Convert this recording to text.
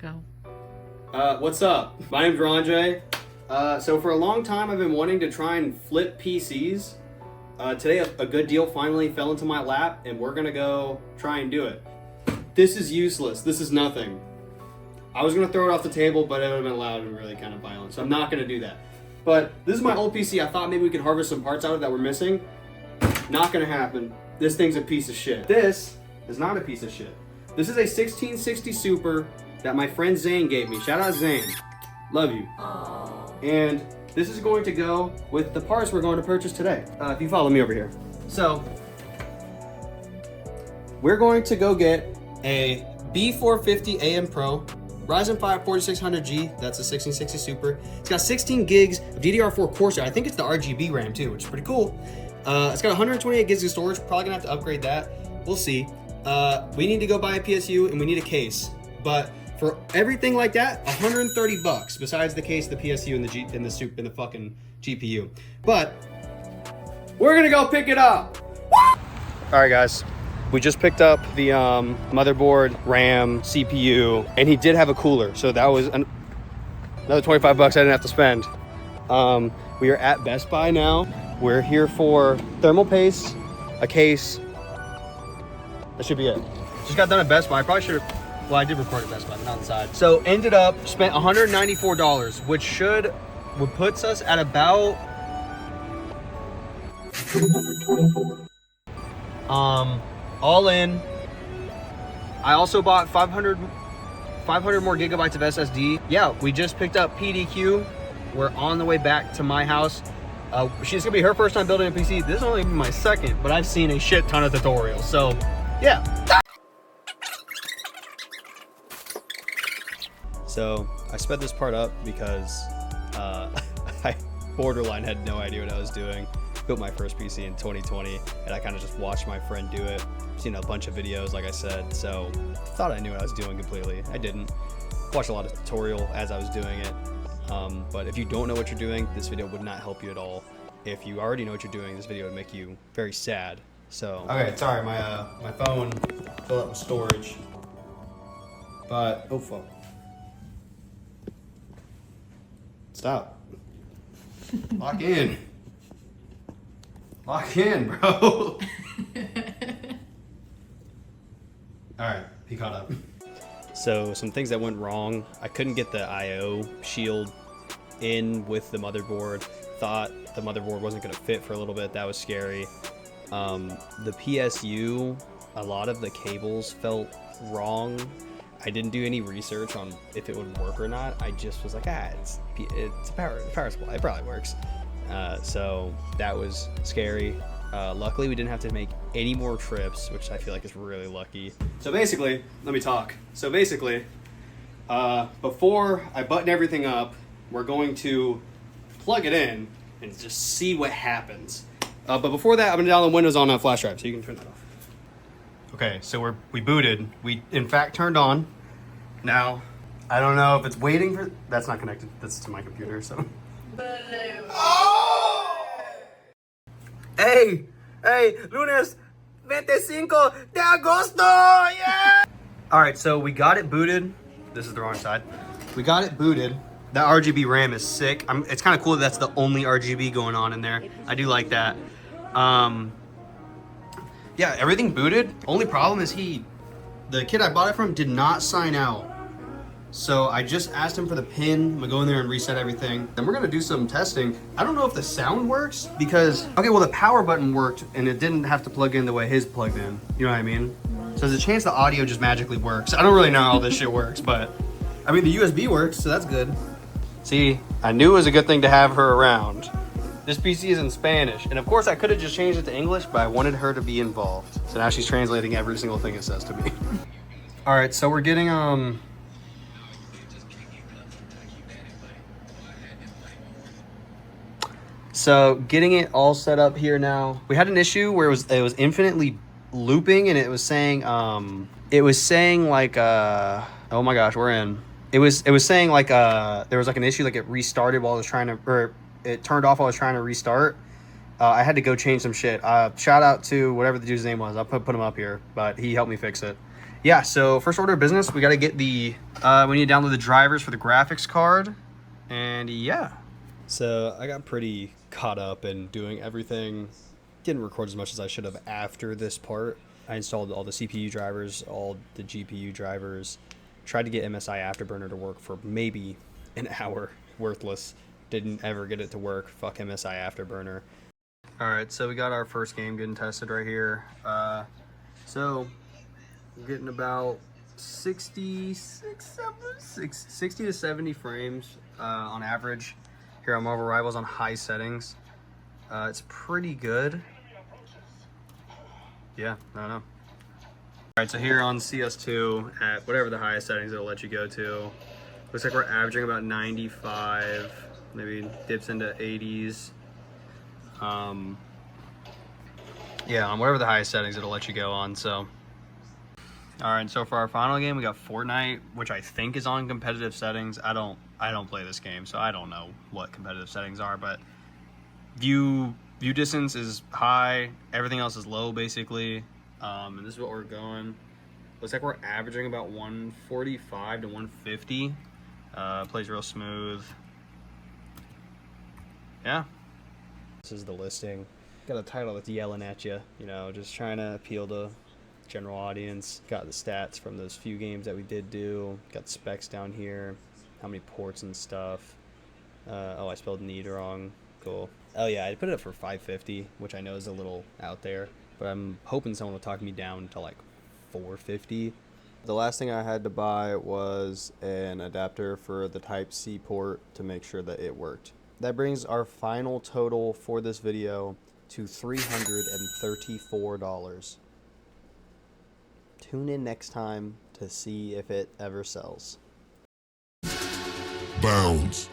Go. What's up? My name's Ronjay. So for a long time, I've been wanting to try and flip PCs. Today, a good deal finally fell into my lap, and we're gonna go try and do it. This is useless. This is nothing. I was gonna throw it off the table, but it would have been loud and really kind of violent, so I'm not gonna do that. But this is my old PC. I thought maybe we could harvest some parts out of it that we're missing. Not gonna happen. This thing's a piece of shit. This is not a piece of shit. This is a 1660 Super that my friend Zane gave me. Shout out Zane. Love you. And this is going to go with the parts we're going to purchase today. If you follow me over here. So, we're going to go get a B450 AM Pro, Ryzen 5 4600G, that's a 1660 Super. It's got 16 gigs of DDR4 Corsair. I think it's the RGB RAM too, which is pretty cool. It's got 128 gigs of storage, probably gonna have to upgrade that. We'll see. We need to go buy a PSU and we need a case. But for everything like that, 130 bucks besides the case, the PSU, and the fucking GPU. But we're gonna go pick it up. All right, guys. We just picked up the motherboard, RAM, CPU, and he did have a cooler, so that was another 25 bucks I didn't have to spend. We are at Best Buy now. We're here for thermal paste, a case. That should be it. Just got done at Best Buy. I probably should have, well, I did record at Best Buy, but not inside. So ended up, spent $194, which puts us at about 224. All in. I also bought 500 more gigabytes of SSD. Yeah, we just picked up PDQ. We're on the way back to my house. She's gonna be her first time building a PC. This is only my second, but I've seen a shit ton of tutorials. So, yeah. So, I sped this part up because I borderline had no idea what I was doing. Built my first PC in 2020, and I kind of just watched my friend do it. Seen a bunch of videos, like I said, so thought I knew what I was doing completely. I didn't. Watched a lot of tutorial as I was doing it. But if you don't know what you're doing, this video would not help you at all. If you already know what you're doing, this video would make you very sad. So okay, sorry, my phone filled up with storage. But oh fuck. Stop. Lock in. Lock in, bro. Alright, he caught up. So some things that went wrong. I couldn't get the IO shield in with the motherboard. Thought the motherboard wasn't gonna fit for a little bit. That was scary. The PSU, a lot of the cables felt wrong. I didn't do any research on if it would work or not. I just was like, it's a power supply. It probably works. So that was scary. Luckily, we didn't have to make any more trips, which I feel like is really lucky. So basically, let me talk. So basically, before I button everything up, we're going to plug it in and just see what happens. But before that, I'm gonna download Windows on a flash drive, so you can turn that off. Okay, so we booted. We in fact turned on. Now, I don't know if it's waiting for. That's not connected. That's to my computer. So. Hey, lunes 25 de agosto, yeah! All right, so we got it booted. This is the wrong side. We got it booted. That RGB RAM is sick. It's kind of cool that that's the only RGB going on in there. I do like that. Yeah, everything booted. Only problem is the kid I bought it from did not sign out. So I just asked him for the pin. I'm gonna go in there and reset everything. Then we're gonna do some testing. I don't know if the sound works because, okay, well the power button worked and it didn't have to plug in the way his plugged in. You know what I mean? So there's a chance the audio just magically works. I don't really know how this shit works, but I mean the USB works, so that's good. See, I knew it was a good thing to have her around. This PC is in Spanish, and of course I could have just changed it to English, but I wanted her to be involved. So now she's translating every single thing it says to me. All right, so we're getting, so getting it all set up here now. We had an issue where it was infinitely looping, and it was saying like, oh my gosh, we're in. It was saying like, there was like an issue, like it restarted while I was trying to, or it turned off while I was trying to restart. I had to go change some shit. Shout out to whatever the dude's name was. I'll put him up here, but he helped me fix it. Yeah, so first order of business, we got to get the We need to download the drivers for the graphics card. And yeah. So I got pretty caught up in doing everything. Didn't record as much as I should have after this part. I installed all the CPU drivers, all the GPU drivers. Tried to get MSI Afterburner to work for maybe an hour. Worthless. Didn't ever get it to work. Fuck MSI Afterburner. Alright, so we got our first game getting tested right here. So we're getting about 60 to 70 frames on average here on Marvel Rivals on high settings. It's pretty good. Yeah, I don't know. Alright, so here on CS2 at whatever the highest settings it'll let you go to. Looks like we're averaging about 95, maybe dips into 80s. Yeah, on whatever the highest settings it'll let you go on, so. Alright, so for our final game, we got Fortnite, which I think is on competitive settings. I don't play this game, so I don't know what competitive settings are, but view distance is high, everything else is low, basically. And this is what we're going. Looks like we're averaging about 145 to 150. Plays real smooth. Yeah. This is the listing. Got a title that's yelling at you, you know, just trying to appeal to general audience. Got the stats from those few games that we did do. Got specs down here, how many ports and stuff. Oh, I spelled need wrong. Cool. Oh yeah, I put it up for 550, which I know is a little out there, but I'm hoping someone will talk me down to like 450. The last thing I had to buy was an adapter for the Type-C port to make sure that it worked. That brings our final total for this video to $334. Tune in next time to see if it ever sells. Bounds.